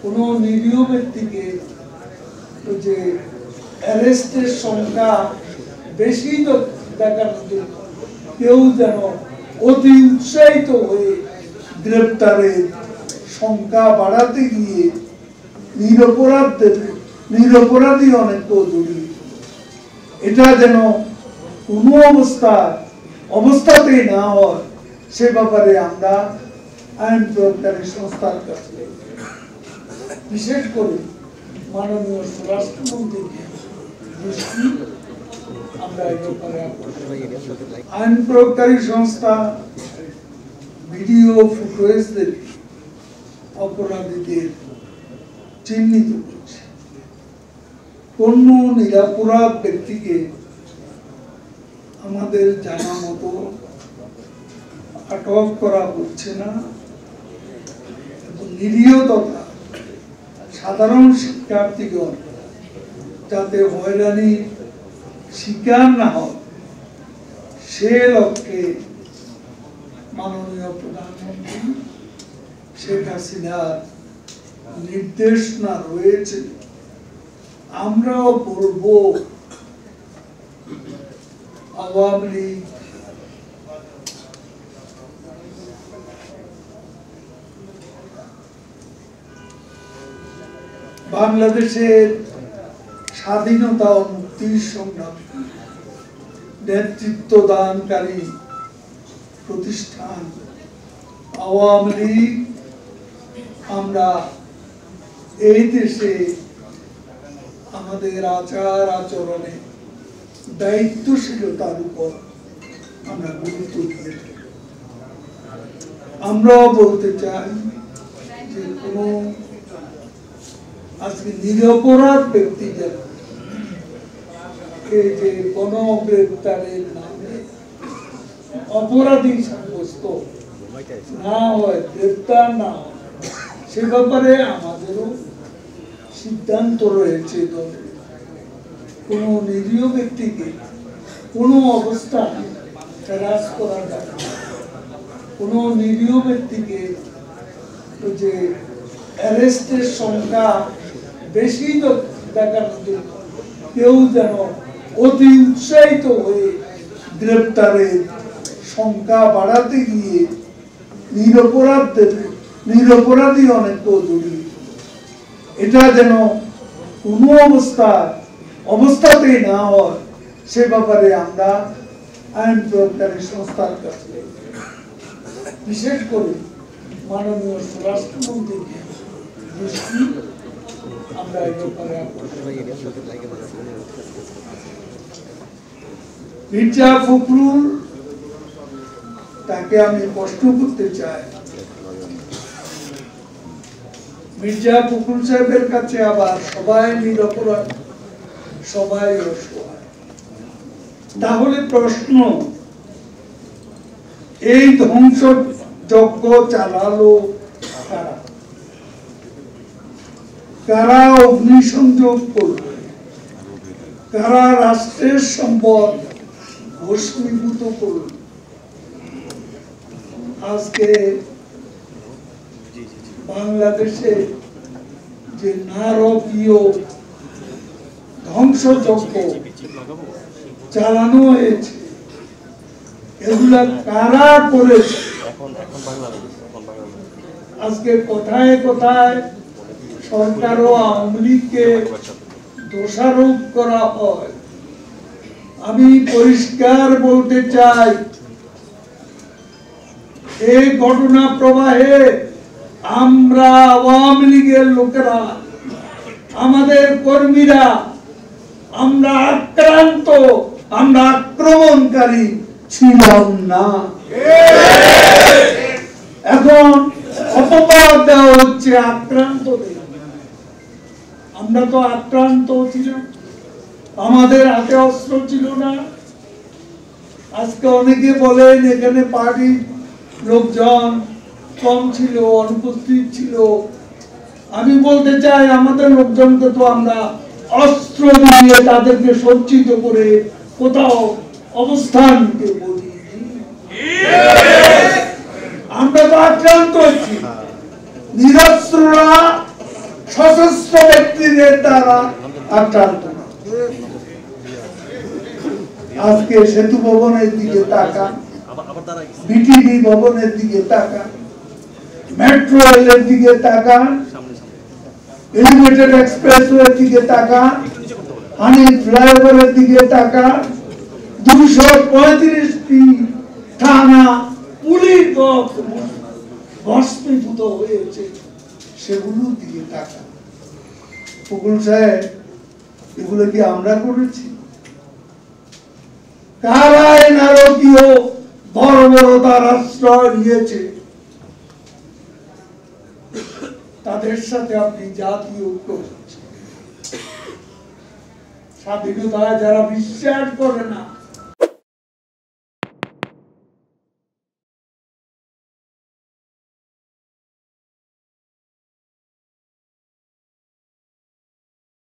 কোনো নিরীহ ব্যক্তিকে যে অ্যারেস্টের সংখ্যা বেশি দেখানোর জন্য কেউ যেন অতি উৎসাহিত হয়ে গ্রেপ্তারের সংখ্যা বাড়াতে গিয়ে নিরপরাধী অনেক জড়িত, এটা যেন কোনো অবস্থাতেই না হয় সে ব্যাপারে আমরা আইন প্রয়োগকারী সংস্থার কাছে বিশেষ করে মাননীয় স্বরাষ্ট্রমন্ত্রীকে দৃষ্টি আমরা এই ব্যাপারে আইন প্রয়োগকারী সংস্থা ভিডিও ফুটেজ দেখে অপরাধীদের চিহ্নিত করছে। কোন নিরপরাধ ব্যক্তিকে আমাদের জানা মতো আটক করা হচ্ছে না। নিরীহ তথা সাধারণ শিক্ষার্থীগণ যাতে হয়রানির শিকার না হয় সে লক্ষ্যে মাননীয় প্রধানমন্ত্রী শেখ হাসিনার নির্দেশনা রয়েছে। আমরাও বলবো আওয়ামী লীগ বাংলাদেশের স্বাধীনতা ও মুক্তির সংগ্রামে নেতৃত্ব দানকারী প্রতিষ্ঠান আওয়ামী লীগ আমরা এই দেশে আমাদের আচার আচরণে দায়িত্বশীলতার উপর আমরা গুরুত্ব দিয়ে থাকি। আমরাও বলতে চাই যে কোনো আজকে নিরপরাধ ব্যক্তি এই যে গণগ্রেপ্তারের নামে অপরাধী সাব্যস্ত না হয়, গ্রেপ্তার না হয়, সে ব্যাপারে আমাদেরও সিদ্ধান্ত রয়েছে। কোন নিরীহ ব্যক্তিকে কোন অবস্থায় হ্রাস করা যাবে, কোন নিরীহ ব্যক্তিকে যে অ্যারেস্টের সংখ্যা বেশি দেখানোর জন্য কেউ যেন অতি উৎসাহিত হয়ে গ্রেপ্তারের সংখ্যা বাড়াতে গিয়ে নিরপরাধী অনেক জড়িত, এটা যেন কোনো অবস্থাতেই না হয় সে ব্যাপারে আমরা আইন প্রয়োগকারী সংস্থার কাছে বিশেষ করে মাননীয় স্বরাষ্ট্রমন্ত্রীকে দৃষ্টি আমরা এই ব্যাপারে মির্জা ফখরুল তাকে আমি প্রশ্ন করতে চাই। মির্জা ফখরুল সাহেবের কাছে আবার সবাই নিরপরাধ, সবাই অসহায়। তাহলে প্রশ্ন, এই ধ্বংস যজ্ঞ চালালো কারা? কারা অগ্নিসংযোগ করবে? কারা রাষ্ট্রের সম্পদ ভস্মীভূত করবে? আজকে বাংলাদেশে যে নারকীয় ধ্বংসযজ্ঞ চালানো হয়েছে, এগুলা কারা করেছে? আজকে কোথায় কোথায় সরকার ও আওয়ামী লীগকে দোষারোপ করা হয়। আমি পরিষ্কার বলতে চাই, এই ঘটনা প্রবাহে আমরা আওয়ামী লীগের লোকেরা, আমাদের কর্মীরা, আমরা আক্রান্ত, আমরা আক্রমণকারী ছিলাম না। এখন অপবাদ দেওয়া হচ্ছে আক্রান্ত। আমরা তো আক্রান্ত ছিলাম, আমাদের হাতে অস্ত্র ছিল না। আজকে অনেকে বলেন এখানে পার্টির লোকজন কম ছিল, অনুপস্থিত ছিল। আমি বলতে চাই, আমাদের লোকজনকে তো আমরা অস্ত্র দিয়ে তাদেরকে সজ্জিত করে কোথাও অবস্থান নিতে বলি। আমরা তো আক্রান্ত হচ্ছি। নিরস্ত্ররা মন্দিরে তারা আক্রান্ত না। আজকে সেতু ভবনের দিকে তাকান, বিটিভি ভবনের দিকে তাকান, মেট্রো রেলের দিকে তাকান, এলিভেটেড এক্সপ্রেসওয়ের দিকে তাকান, হানি ফ্লাইওভারের দিকে তাকান, 235টি থানা পুলিশ ভস্মীভূত হয়েছে, সেগুলোর দিকে তাকান। ফকুল সাহেব, এগুলো কি আমরা করেছি? কারায় নারকীয় বর্বরতার আশ্রয় নিয়েছে, তাদের সাথে আপনি জাতীয় ঐক্য করছেন। স্বাধীনতায় যারা বিশ্বাস করে না,